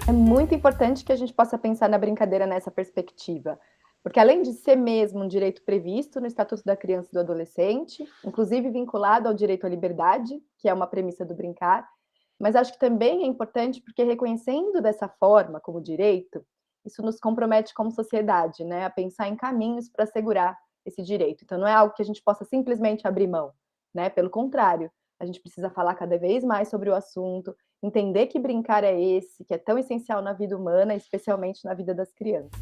É muito importante que a gente possa pensar na brincadeira nessa perspectiva, porque além de ser mesmo um direito previsto no Estatuto da Criança e do Adolescente, inclusive vinculado ao direito à liberdade, que é uma premissa do brincar, mas acho que também é importante porque reconhecendo dessa forma como direito, isso nos compromete como sociedade, né, a pensar em caminhos para assegurar esse direito. Então não é algo que a gente possa simplesmente abrir mão, né? Pelo contrário, a gente precisa falar cada vez mais sobre o assunto, entender que brincar é esse, que é tão essencial na vida humana, especialmente na vida das crianças.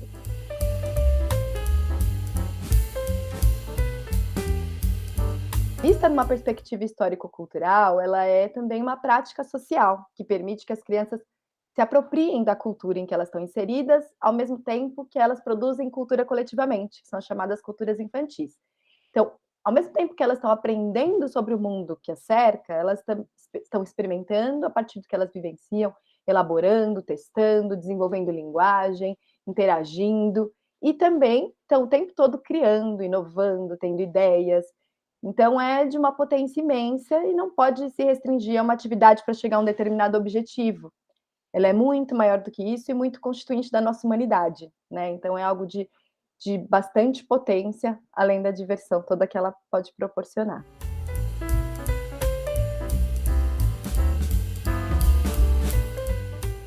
Vista numa perspectiva histórico-cultural, ela é também uma prática social, que permite que as crianças se apropriem da cultura em que elas estão inseridas, ao mesmo tempo que elas produzem cultura coletivamente, que são as chamadas culturas infantis. Então, ao mesmo tempo que elas estão aprendendo sobre o mundo que as cerca, elas estão experimentando a partir do que elas vivenciam, elaborando, testando, desenvolvendo linguagem, interagindo e também estão o tempo todo criando, inovando, tendo ideias. Então, é de uma potência imensa e não pode se restringir a uma atividade para chegar a um determinado objetivo. Ela é muito maior do que isso e muito constituinte da nossa humanidade, né? Então, é algo de bastante potência, além da diversão toda que ela pode proporcionar.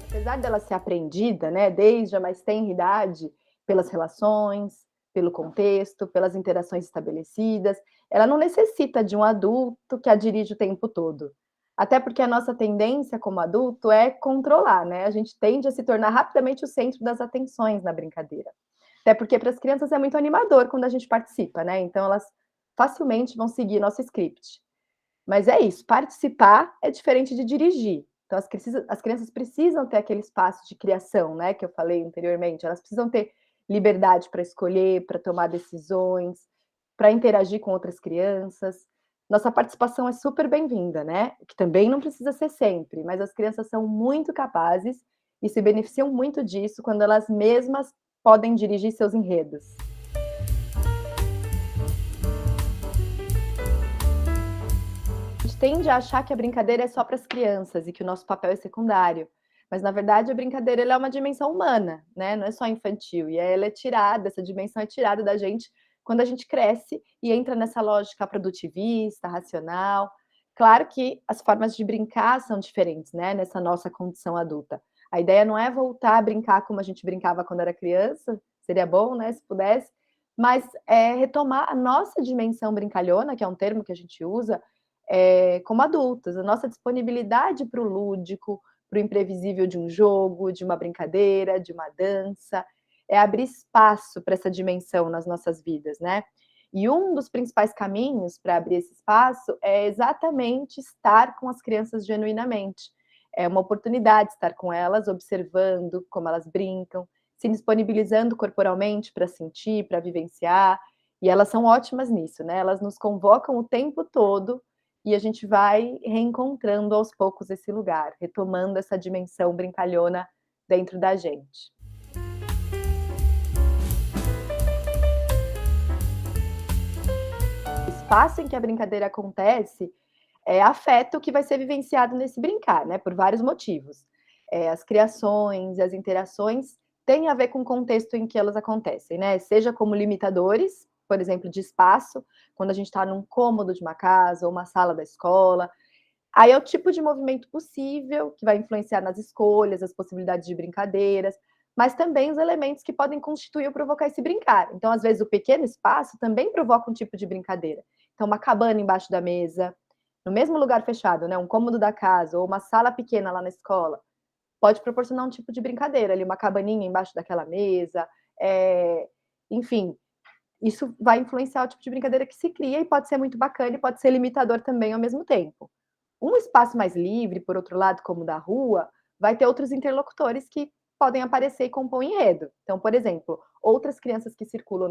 Apesar dela ser aprendida, né, desde a mais tenra idade, pelas relações, pelo contexto, pelas interações estabelecidas, ela não necessita de um adulto que a dirige o tempo todo. Até porque a nossa tendência como adulto é controlar, né? A gente tende a se tornar rapidamente o centro das atenções na brincadeira. Até porque para as crianças é muito animador quando a gente participa, né? Então elas facilmente vão seguir nosso script. Mas é isso, participar é diferente de dirigir. Então as crianças precisam ter aquele espaço de criação, né, que eu falei anteriormente, elas precisam ter liberdade para escolher, para tomar decisões, para interagir com outras crianças. Nossa participação é super bem-vinda, né, que também não precisa ser sempre, mas as crianças são muito capazes e se beneficiam muito disso quando elas mesmas podem dirigir seus enredos. A gente tende a achar que a brincadeira é só para as crianças e que o nosso papel é secundário, mas na verdade a brincadeira ela é uma dimensão humana, né, não é só infantil, e ela é tirada, essa dimensão é tirada da gente quando a gente cresce e entra nessa lógica produtivista, racional. Claro que as formas de brincar são diferentes, né, nessa nossa condição adulta. A ideia não é voltar a brincar como a gente brincava quando era criança, seria bom, né, se pudesse, mas é retomar a nossa dimensão brincalhona, que é um termo que a gente usa, como adultos, a nossa disponibilidade para o lúdico, para o imprevisível de um jogo, de uma brincadeira, de uma dança, é abrir espaço para essa dimensão nas nossas vidas, né? E um dos principais caminhos para abrir esse espaço é exatamente estar com as crianças genuinamente. É uma oportunidade estar com elas, observando como elas brincam, se disponibilizando corporalmente para sentir, para vivenciar, e elas são ótimas nisso, né? Elas nos convocam o tempo todo e a gente vai reencontrando aos poucos esse lugar, retomando essa dimensão brincalhona dentro da gente. O espaço em que a brincadeira acontece afeta o que vai ser vivenciado nesse brincar, né? Por vários motivos. As criações, as interações têm a ver com o contexto em que elas acontecem, né? Seja como limitadores, por exemplo, de espaço, quando a gente está num cômodo de uma casa ou uma sala da escola. Aí é o tipo de movimento possível, que vai influenciar nas escolhas, as possibilidades de brincadeiras, mas também os elementos que podem constituir ou provocar esse brincar. Então, às vezes, o pequeno espaço também provoca um tipo de brincadeira. Então, uma cabana embaixo da mesa, no mesmo lugar fechado, né, um cômodo da casa ou uma sala pequena lá na escola, pode proporcionar um tipo de brincadeira ali, uma cabaninha embaixo daquela mesa, enfim, isso vai influenciar o tipo de brincadeira que se cria e pode ser muito bacana e pode ser limitador também ao mesmo tempo. Um espaço mais livre, por outro lado, como o da rua, vai ter outros interlocutores que podem aparecer e compor o enredo. Então, por exemplo, outras crianças que circulam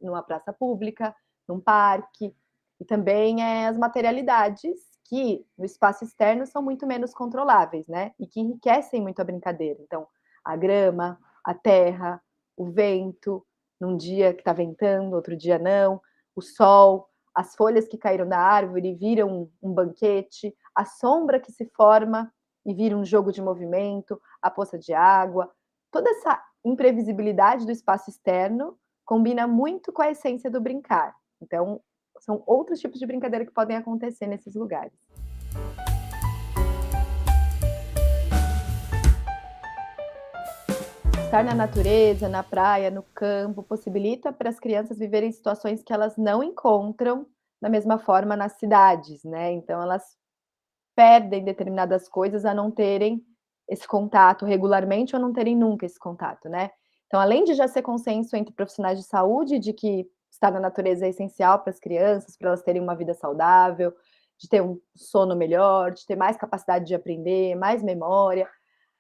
numa praça pública, num parque, e também as materialidades que no espaço externo são muito menos controláveis, né? E que enriquecem muito a brincadeira. Então, a grama, a terra, o vento, num dia que está ventando, outro dia não, o sol, as folhas que caíram da árvore e viram um banquete, a sombra que se forma e vira um jogo de movimento, a poça de água. Toda essa imprevisibilidade do espaço externo combina muito com a essência do brincar. Então, são outros tipos de brincadeira que podem acontecer nesses lugares. Estar na natureza, na praia, no campo, possibilita para as crianças viverem situações que elas não encontram da mesma forma nas cidades, né. Então elas perdem determinadas coisas a não terem esse contato regularmente ou não terem nunca esse contato, né. Então, além de já ser consenso entre profissionais de saúde de que estar na natureza é essencial para as crianças, para elas terem uma vida saudável, de ter um sono melhor, de ter mais capacidade de aprender, mais memória.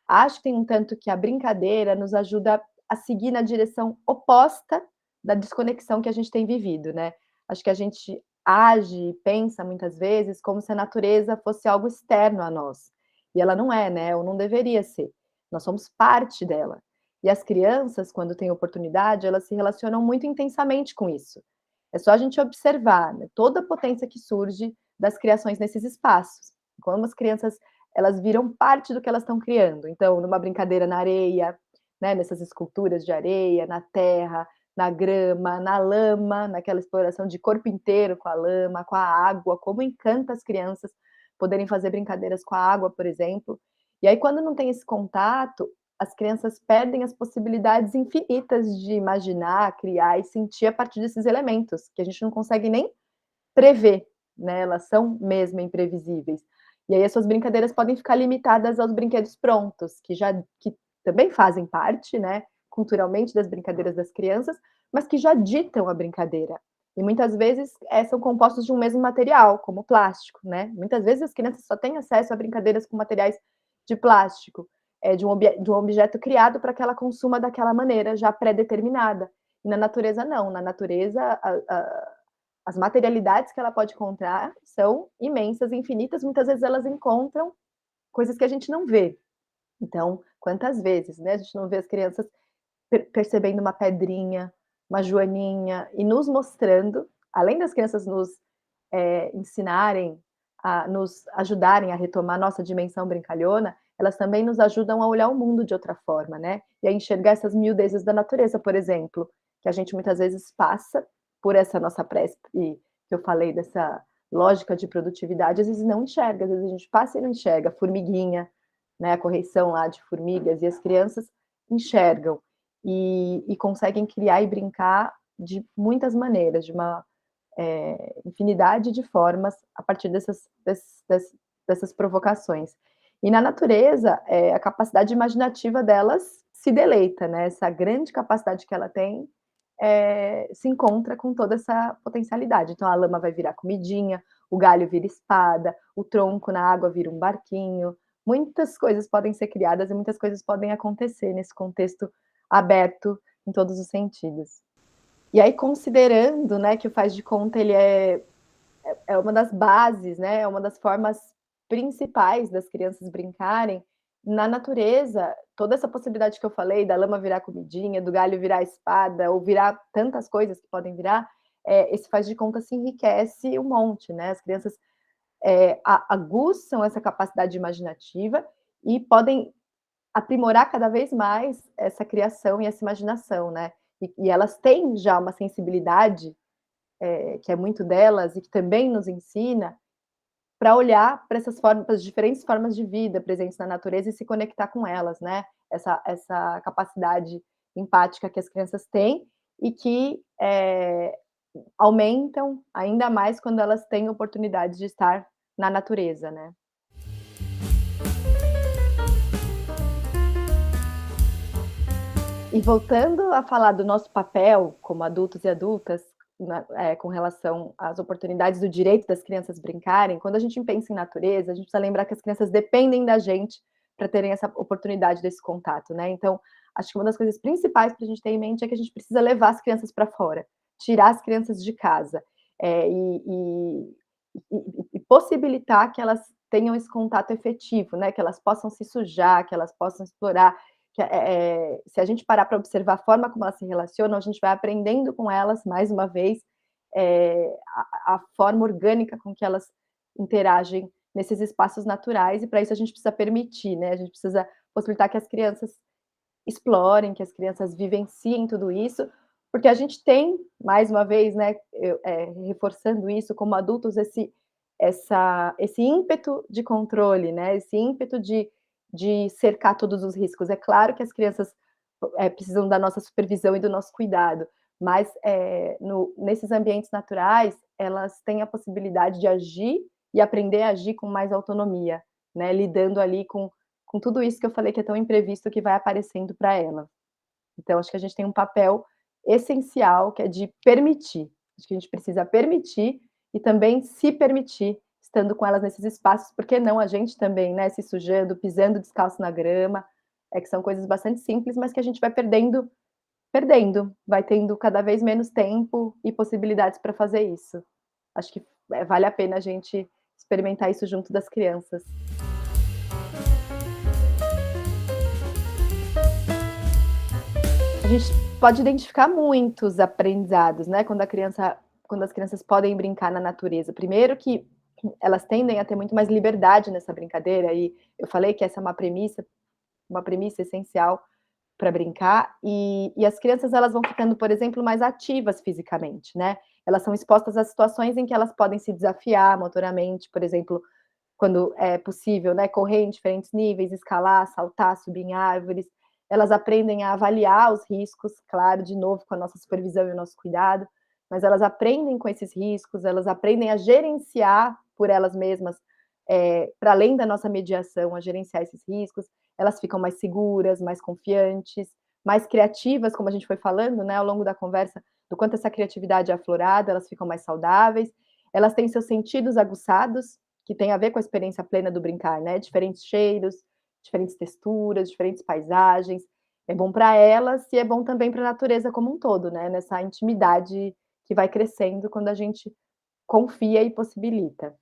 Acho que tem um tanto que a brincadeira nos ajuda a seguir na direção oposta da desconexão que a gente tem vivido, né. Acho que a gente age e pensa muitas vezes como se a natureza fosse algo externo a nós, e ela não é, né, ou não deveria ser. Nós somos parte dela. E as crianças, quando têm oportunidade, elas se relacionam muito intensamente com isso. É só a gente observar, né, toda a potência que surge das criações nesses espaços. Como as crianças elas viram parte do que elas estão criando. Então, numa brincadeira na areia, né, nessas esculturas de areia, na terra, na grama, na lama, naquela exploração de corpo inteiro com a lama, com a água, como encanta as crianças poderem fazer brincadeiras com a água, por exemplo. E aí, quando não tem esse contato, as crianças perdem as possibilidades infinitas de imaginar, criar e sentir a partir desses elementos, que a gente não consegue nem prever, né, elas são mesmo imprevisíveis. E aí as suas brincadeiras podem ficar limitadas aos brinquedos prontos, que também fazem parte, né, culturalmente das brincadeiras das crianças, mas que já ditam a brincadeira. E muitas vezes, são compostos de um mesmo material, como o plástico, né. Muitas vezes as crianças só têm acesso a brincadeiras com materiais de plástico, de um objeto criado para que ela consuma daquela maneira, já pré-determinada. E na natureza não, na natureza a as materialidades que ela pode encontrar são imensas, infinitas, muitas vezes elas encontram coisas que a gente não vê. Então, quantas vezes, né, a gente não vê as crianças percebendo uma pedrinha, uma joaninha e nos mostrando, além das crianças nos, ensinarem, a nos ajudarem a retomar nossa dimensão brincalhona, elas também nos ajudam a olhar o mundo de outra forma, né, e a enxergar essas miudezas da natureza, por exemplo, que a gente muitas vezes passa por essa nossa pressa e que eu falei dessa lógica de produtividade, às vezes não enxerga, às vezes a gente passa e não enxerga, formiguinha, né, a correção lá de formigas, e as crianças enxergam e conseguem criar e brincar de muitas maneiras, de uma infinidade de formas a partir dessas provocações. E na natureza, a capacidade imaginativa delas se deleita, né? Essa grande capacidade que ela tem se encontra com toda essa potencialidade. Então a lama vai virar comidinha, o galho vira espada, o tronco na água vira um barquinho. Muitas coisas podem ser criadas e muitas coisas podem acontecer nesse contexto aberto em todos os sentidos. E aí considerando, né, que o faz de conta ele é uma das bases, né, é uma das formas principais das crianças brincarem, na natureza, toda essa possibilidade que eu falei da lama virar comidinha, do galho virar espada, ou virar tantas coisas que podem virar, esse faz de conta se enriquece um monte, né, as crianças, aguçam essa capacidade imaginativa e podem aprimorar cada vez mais essa criação e essa imaginação, né. E elas têm já uma sensibilidade, que é muito delas e que também nos ensina, para olhar para essas formas, para as diferentes formas de vida presentes na natureza e se conectar com elas, né. Essa capacidade empática que as crianças têm e que, aumentam ainda mais quando elas têm oportunidade de estar na natureza, né. E voltando a falar do nosso papel como adultos e adultas, com relação às oportunidades do direito das crianças brincarem, quando a gente pensa em natureza, a gente precisa lembrar que as crianças dependem da gente para terem essa oportunidade desse contato, né. Então, acho que uma das coisas principais para a gente ter em mente é que a gente precisa levar as crianças para fora, tirar as crianças de casa, e possibilitar que elas tenham esse contato efetivo, né, que elas possam se sujar, que elas possam explorar, que se a gente parar para observar a forma como elas se relacionam, a gente vai aprendendo com elas, mais uma vez, a forma orgânica com que elas interagem nesses espaços naturais e para isso a gente precisa permitir, né, a gente precisa possibilitar que as crianças explorem, que as crianças vivenciem tudo isso, porque a gente tem, mais uma vez, né, reforçando isso como adultos, esse ímpeto de controle, né, esse ímpeto de cercar todos os riscos. É claro que as crianças, precisam da nossa supervisão e do nosso cuidado, mas, nesses ambientes naturais, elas têm a possibilidade de agir e aprender a agir com mais autonomia, né, lidando ali com tudo isso que eu falei que é tão imprevisto que vai aparecendo para ela. Então acho que a gente tem um papel essencial que é de permitir. Acho que a gente precisa permitir e também se permitir, estando com elas nesses espaços, por que não a gente também, né, se sujando, pisando descalço na grama, que são coisas bastante simples, mas que a gente vai perdendo, vai tendo cada vez menos tempo e possibilidades para fazer isso. Acho que, vale a pena a gente experimentar isso junto das crianças. A gente pode identificar muitos aprendizados, né, quando as crianças podem brincar na natureza. Primeiro que elas tendem a ter muito mais liberdade nessa brincadeira e eu falei que essa é uma premissa essencial para brincar, e as crianças elas vão ficando, por exemplo, mais ativas fisicamente, né. Elas são expostas a situações em que elas podem se desafiar motoramente, por exemplo, quando é possível, né, correr em diferentes níveis, escalar, saltar, subir em árvores. Elas aprendem a avaliar os riscos, claro, de novo com a nossa supervisão e o nosso cuidado, mas elas aprendem com esses riscos, elas aprendem a gerenciar por elas mesmas, para além da nossa mediação, a gerenciar esses riscos. Elas ficam mais seguras, mais confiantes, mais criativas, como a gente foi falando, né, ao longo da conversa, do quanto essa criatividade é aflorada, elas ficam mais saudáveis, elas têm seus sentidos aguçados, que tem a ver com a experiência plena do brincar, né, diferentes cheiros, diferentes texturas, diferentes paisagens. É bom para elas e é bom também para a natureza como um todo, né, nessa intimidade que vai crescendo quando a gente confia e possibilita.